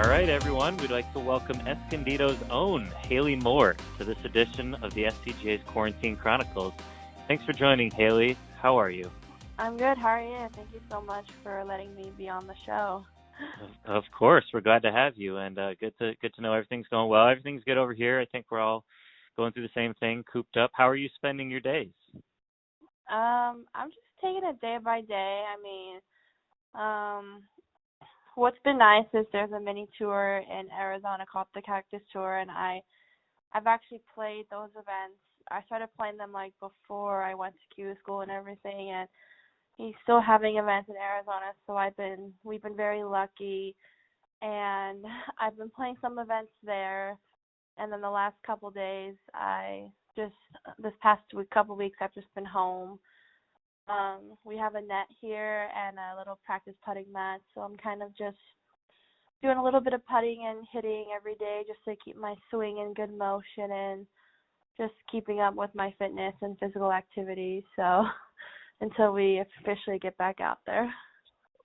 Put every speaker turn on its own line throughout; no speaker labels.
right, everyone. We'd like to welcome Escondido's own Haley Moore to this edition of the SCGA's Quarantine Chronicles. Thanks for joining, Haley. How are you?
I'm good. How are you? Thank you so much for letting me be on the show.
Of course, we're glad to have you, and good to know everything's going well. Everything's good over here. I think we're all going through the same thing, cooped up. How are you spending your days?
I'm just taking it day by day. What's been nice is there's a mini tour in Arizona called the Cactus Tour, and I've actually played those events. I started playing them like before I went to Q school and everything, and he's still having events in Arizona, so we've been very lucky, and I've been playing some events there. And then the last couple days, this past couple weeks, I've just been home. We have a net here and a little practice putting mat, so I'm kind of just doing a little bit of putting and hitting every day just to keep my swing in good motion and just keeping up with my fitness and physical activity. So until we officially get back out there.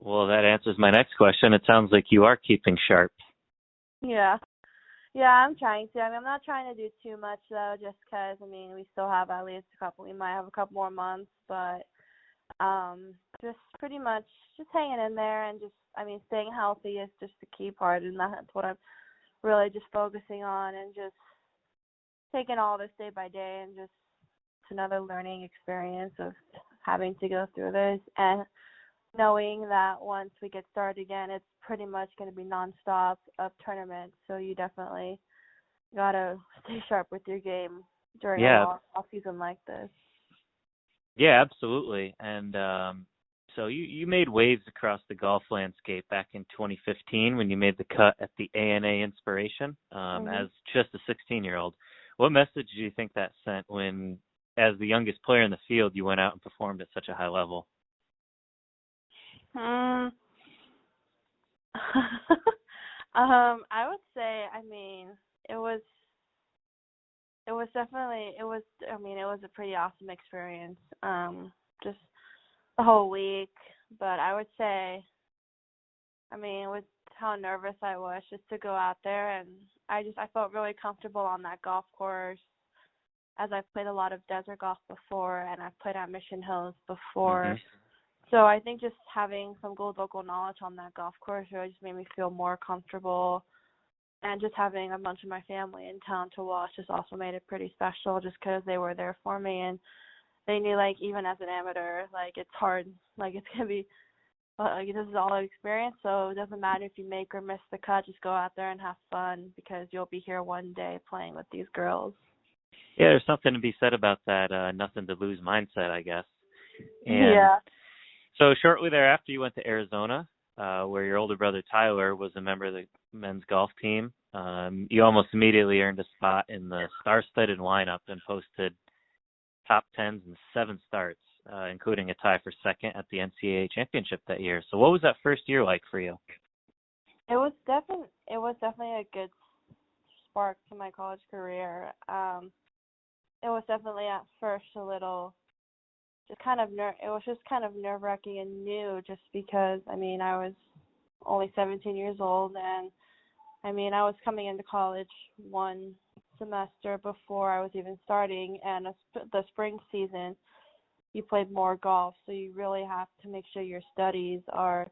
Well, that answers my next question. It sounds like you are keeping sharp.
Yeah, I'm trying to. I'm not trying to do too much, though, just because, we still have at least we might have a couple more months, but just pretty much just hanging in there and staying healthy is just the key part, and that's what I'm really just focusing on and just taking all this day by day, and just it's another learning experience of having to go through this and knowing that once we get started again, it's pretty much going to be nonstop of tournaments. So you definitely got to stay sharp with your game during a long off season like this.
Yeah, absolutely. And so you made waves across the golf landscape back in 2015 when you made the cut at the ANA Inspiration as just a 16-year-old. What message do you think that sent when, as the youngest player in the field, you went out and performed at such a high level?
I would say, it was a pretty awesome experience, just the whole week. But I would say, with how nervous I was just to go out there, and I felt really comfortable on that golf course, as I've played a lot of desert golf before, and I've played at Mission Hills before. Mm-hmm. So I think just having some good local knowledge on that golf course really just made me feel more comfortable. And just having a bunch of my family in town to watch just also made it pretty special, just because they were there for me. And they knew, even as an amateur, it's hard. It's going to be, this is all an experience. So it doesn't matter if you make or miss the cut. Just go out there and have fun, because you'll be here one day playing with these girls.
Yeah, there's something to be said about that nothing to lose mindset, I guess. And
yeah.
So shortly thereafter, you went to Arizona, where your older brother Tyler was a member of the men's golf team. You almost immediately earned a spot in the star-studded lineup and posted top 10s in 7 starts, including a tie for second at the NCAA Championship that year. So what was that first year like for you?
It was definitely a good spark to my college career. It was definitely at first a little it was just kind of nerve-wracking and new, just because, I was only 17 years old, and, I was coming into college one semester before I was even starting, and the spring season, you played more golf, so you really have to make sure your studies are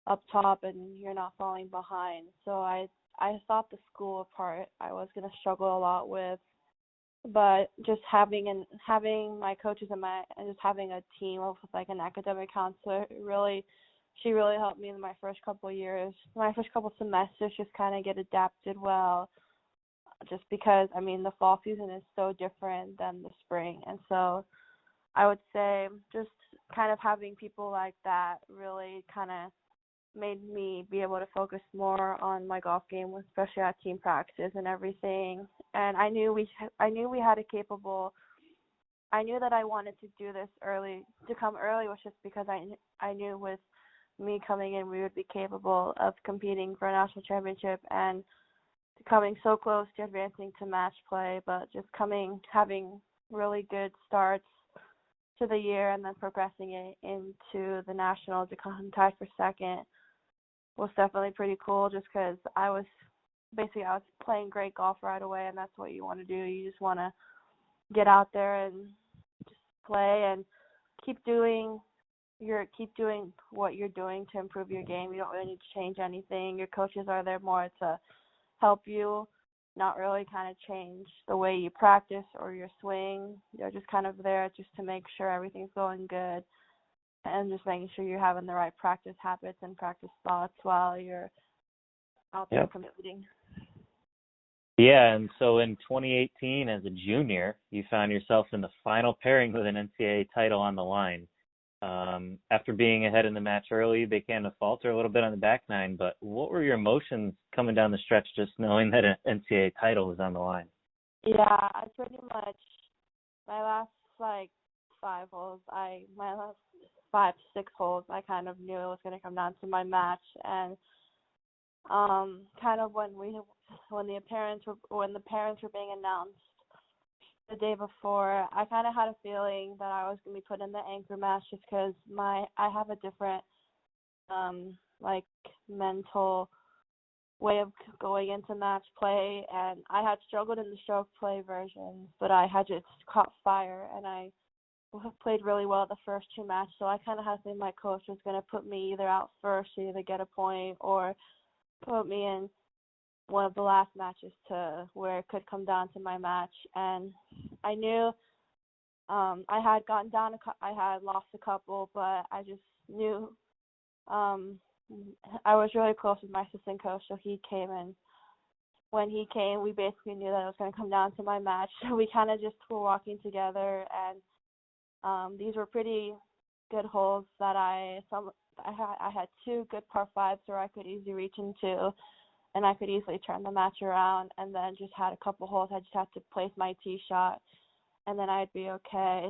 up top and you're not falling behind. So I thought the school part I was going to struggle a lot with. But just having my coaches and just having a team of an academic counselor, she really helped me in my first couple of years. My first couple semesters just kind of get adapted well, just because the fall season is so different than the spring, and so I would say just kind of having people like that really kind of made me be able to focus more on my golf game, especially at team practice and everything. And I knew we had I knew that I wanted to do this early, to come early, was just because I knew with me coming in, we would be capable of competing for a national championship and coming so close to advancing to match play, but just having really good starts to the year and then progressing it into the nationals to come tied for second was definitely pretty cool just because I was playing great golf right away, and that's what you want to do. You just want to get out there and just play and keep doing what you're doing to improve your game. You don't really need to change anything. Your coaches are there more to help you, not really kind of change the way you practice or your swing. They're just kind of there just to make sure everything's going good and just making sure you're having the right practice habits and practice thoughts while you're out there competing.
Yeah, and so in 2018, as a junior, you found yourself in the final pairing with an NCAA title on the line. After being ahead in the match early, you began to falter a little bit on the back nine, but what were your emotions coming down the stretch just knowing that an NCAA title was on the line?
Yeah, I pretty much, my last, 6 holes, I kind of knew it was going to come down to my match, and kind of when the parents were being announced the day before, I kind of had a feeling that I was going to be put in the anchor match just because I have a different mental way of going into match play, and I had struggled in the stroke play version, but I had just caught fire, and I played really well the first 2 matches, so I kind of had to think my coach was going to put me either out first to either get a point or put me in one of the last matches to where it could come down to my match. And I knew I had gotten down, I had lost a couple, but I just knew I was really close with my assistant coach, so he came, and when he came, we basically knew that it was going to come down to my match. So we kind of just were walking together, and these were pretty good holes that I had 2 good par 5s where I could easily reach into, and I could easily turn the match around, and then just had a couple holes I just had to place my tee shot, and then I'd be okay.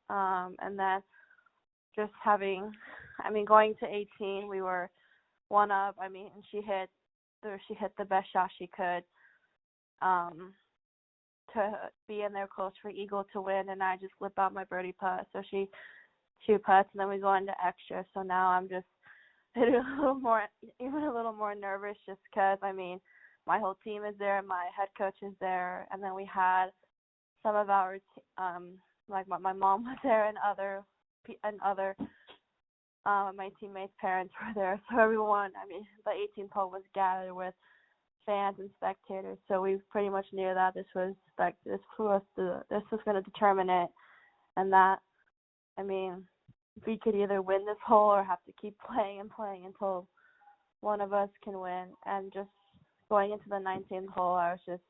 And then just going to 18, we were 1 up. And she hit the best shot she could to be in there close for eagle to win, and I just flip out my birdie putt. So she 2 putts, and then we go into extra. So now I'm just even a little more nervous just because, my whole team is there, my head coach is there, and then we had some of our, my mom was there and other my teammates' parents were there. So everyone, the 18th hole was gathered with fans and spectators. So we pretty much knew that this was going to determine it, and that, we could either win this hole or have to keep playing and playing until one of us can win. And just going into the 19th hole, I was just,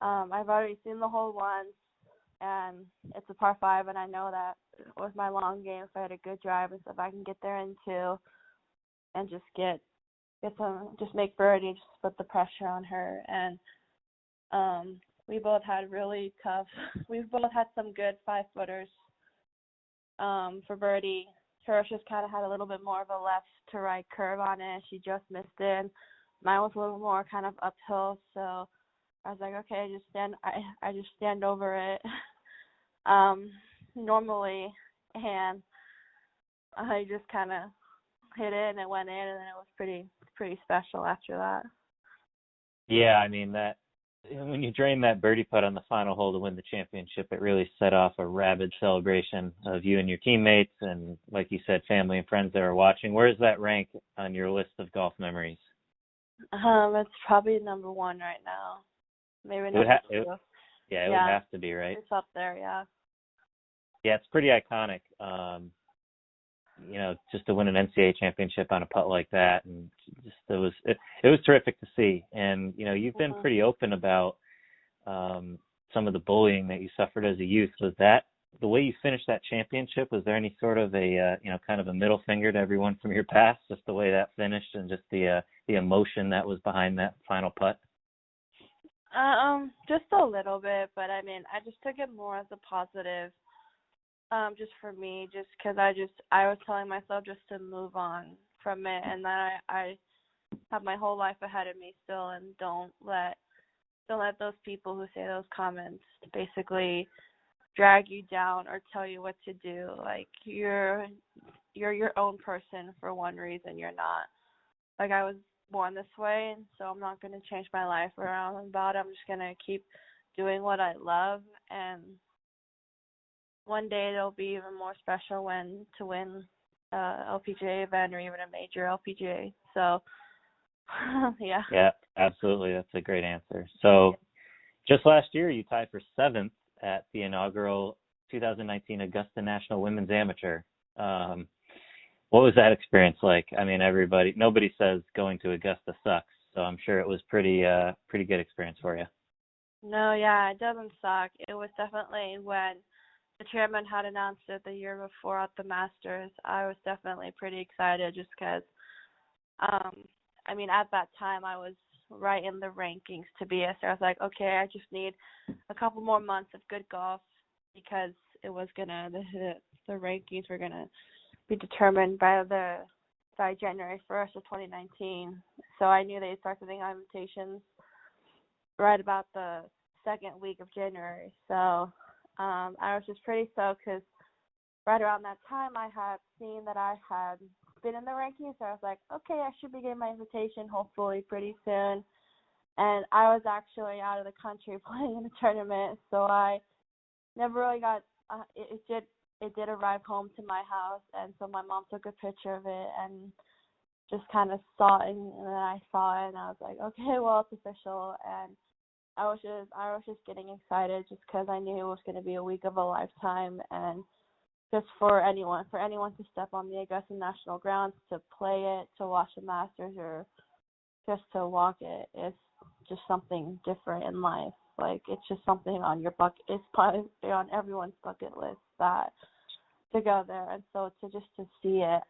I've already seen the hole once, and it's a par 5, and I know that with my long game, if I had a good drive and stuff, I can get there in 2 and just just make birdie, just put the pressure on her. And we both had some good 5-footers for birdie. Hers just kind of had a little bit more of a left to right curve on it. She just missed it. Mine was a little more kind of uphill, so I was like, okay, I just stand over it normally, and I just kind of hit it, and it went in, and then it was pretty special after that.
Yeah, that when you drain that birdie putt on the final hole to win the championship, it really set off a rabid celebration of you and your teammates, and like you said, family and friends that are watching. Where does that rank on your list of golf memories?
It's probably number 1 right now. Maybe number 2.
It would have to be, right?
It's up there, yeah.
Yeah, it's pretty iconic. Just to win an NCAA championship on a putt like that, and just it was terrific to see. And you've been pretty open about some of the bullying that you suffered as a youth. Was that the way you finished that championship? Was there any sort of a kind of a middle finger to everyone from your past, just the way that finished and just the emotion that was behind that final putt?
Just a little bit, but I just took it more as a positive. Just for me, just because I was telling myself just to move on from it, and that I have my whole life ahead of me still, and don't let those people who say those comments basically drag you down or tell you what to do. Like, you're your own person for one reason. You're not like I was born this way, and so I'm not going to change my life around about it. I'm just going to keep doing what I love, and one day it'll be even more special when to win LPGA event or even a major LPGA. So, yeah.
Yeah, absolutely. That's a great answer. So just last year, you tied for 7th at the inaugural 2019 Augusta National Women's Amateur. What was that experience like? I mean, nobody says going to Augusta sucks, so I'm sure it was pretty good experience for you.
No, yeah, it doesn't suck. It was definitely when the chairman had announced it the year before at the Masters, I was definitely pretty excited just because, I mean, at that time I was right in the rankings to be a star. I was like, okay, I just need a couple more months of good golf because it was the rankings were gonna be determined by January 1st of 2019. So I knew they'd start sending out invitations right about the second week of January. So I was just pretty stoked because right around that time I had seen that I had been in the rankings, so I was like, okay, I should be getting my invitation hopefully pretty soon. And I was actually out of the country playing in a tournament, so I never really got it did arrive home to my house, and so my mom took a picture of it and just kind of saw it, and then I saw it, and I was like, okay, well, it's official. And I was just getting excited just because I knew it was going to be a week of a lifetime, and just for anyone to step on the Augusta National grounds to play it, to watch the Masters, or just to walk it, it's just something different in life. Like, it's just something on your it's probably on everyone's bucket list that to go there, and so to see it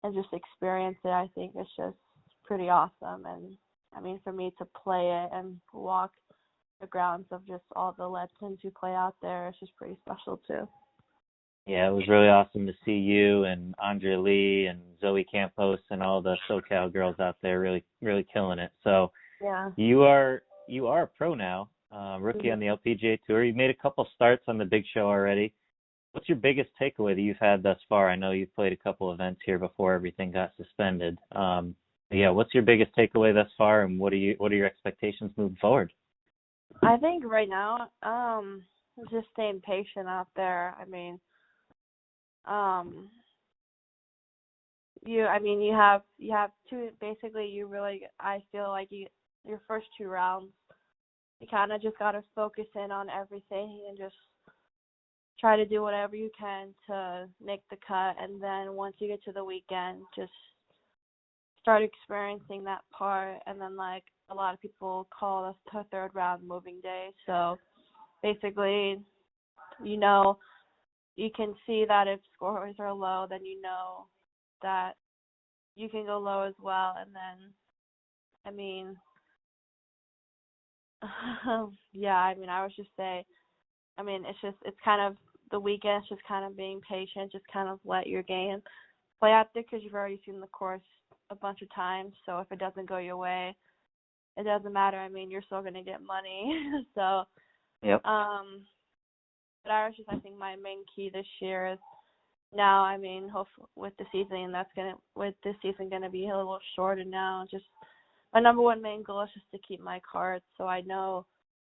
and just experience it, I think it's just pretty awesome. And I mean, for me to play it and walk the grounds of just all the legends who play out there, it's just pretty special too.
Yeah, it was really awesome to see you and Andrea Lee and Zoe Campos and all the SoCal girls out there really killing it. So
yeah,
you are a pro now, rookie on the LPGA Tour. You've made a couple starts on the big show already. What's your biggest takeaway that you've had thus far? I know you've played a couple events here before everything got suspended. Yeah, what's your biggest takeaway thus far, and what are your expectations moving forward?
I think right now, just staying patient out there. I mean, you have two, basically. I feel like your first 2 rounds, you kind of just got to focus in on everything and just try to do whatever you can to make the cut. And then once you get to the weekend, just start experiencing that part. And then, like a lot of people call the 3rd round moving day. So basically, you can see that if scores are low, then you know that you can go low as well. And then, I mean, yeah, I mean, I would just say, I mean, it's kind of the weekend, it's just kind of being patient, just kind of let your game play out there because you've already seen the course a bunch of times. So if it doesn't go your way, it doesn't matter. I mean, you're still going to get money. So,
yep.
But I think my main key this year is now, I mean, hopefully with this season going to be a little shorter now, just my number one main goal is just to keep my cards. So I know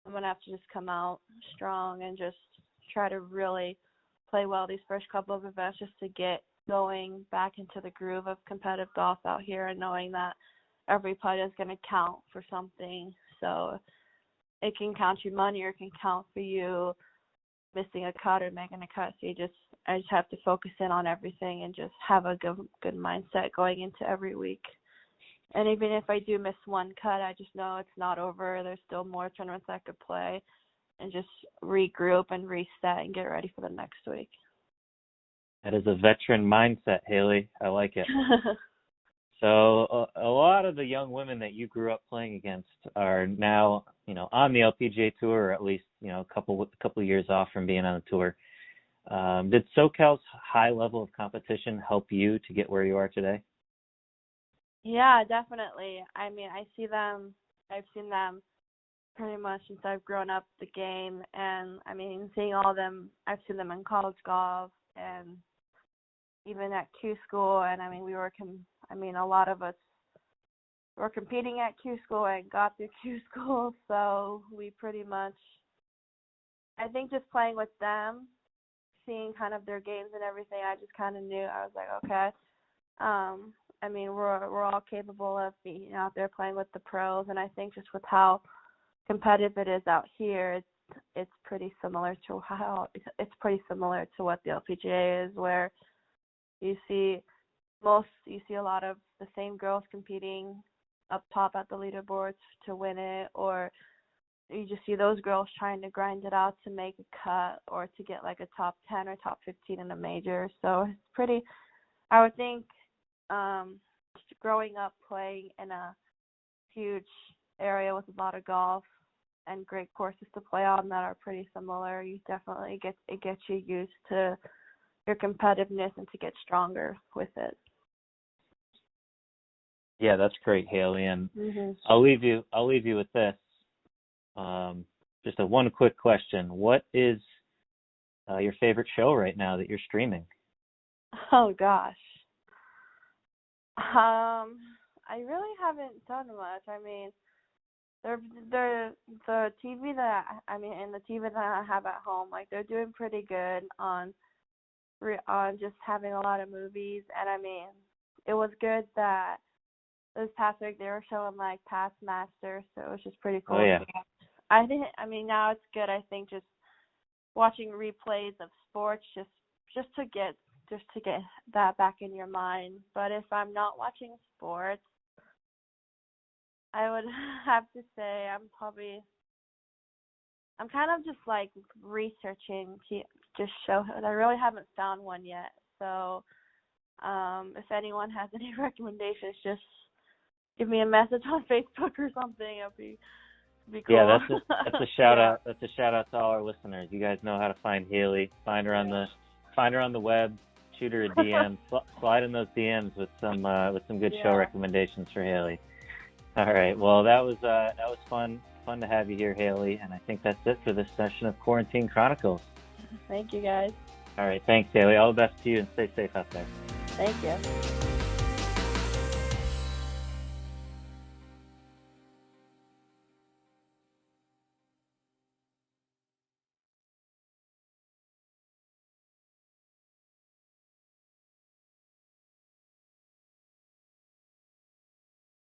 I'm going to have to just come out strong and just try to really play well these first couple of events just to get going back into the groove of competitive golf out here, and knowing that every putt is going to count for something. So it can count you money, or it can count for you missing a cut or making a cut. So I just have to focus in on everything and just have a good mindset going into every week. And even if I do miss one cut, I just know it's not over. There's still more tournaments I could play, and just regroup and reset and get ready for the next week.
That is a veteran mindset, Haley. I like it. So a lot of the young women that you grew up playing against are now, on the LPGA Tour, or at least, a couple of years off from being on the tour. Did SoCal's high level of competition help you to get where you are today?
Yeah, definitely. I mean, I've seen them pretty much since I've grown up the game, and I mean, seeing all of them, I've seen them in college golf and even at Q school, and I mean, a lot of us were competing at Q School and got through Q School, so we pretty much, I think just playing with them, seeing kind of their games and everything, I just kind of knew. I was like, okay, I mean, we're all capable of being out there playing with the pros, and I think just with how competitive it is out here, it's pretty similar to what the LPGA is, where you see a lot of the same girls competing up top at the leaderboards to win it, or you just see those girls trying to grind it out to make a cut or to get like a top 10 or top 15 in a major. So it's pretty, I would think, growing up playing in a huge area with a lot of golf and great courses to play on that are pretty similar, you definitely gets you used to your competitiveness and to get stronger with it.
Yeah, that's great, Haley. And I'll leave you with this. Just one quick question. What is your favorite show right now that you're streaming?
Oh gosh. I really haven't done much. I mean, the TV that and the TV that I have at home, like, they're doing pretty good on just having a lot of movies. And I mean, it was good that this past week they were showing like past Masters, so it was just pretty cool.
Oh yeah.
Now it's good. I think just watching replays of sports just to get that back in your mind. But if I'm not watching sports, I would have to say I'm kind of just like researching just show. I really haven't found one yet. So if anyone has any recommendations, just give me a message on Facebook or something. It'll be cool.
Yeah, that's a shout out. That's a shout out to all our listeners. You guys know how to find Haley. Find her on the web. Shoot her a DM. Slide in those DMs with some good show recommendations for Haley. All right. Well, that was fun to have you here, Haley. And I think that's it for this session of Quarantine Chronicles.
Thank you, guys.
All right. Thanks, Haley. All the best to you, and stay safe out there.
Thank you.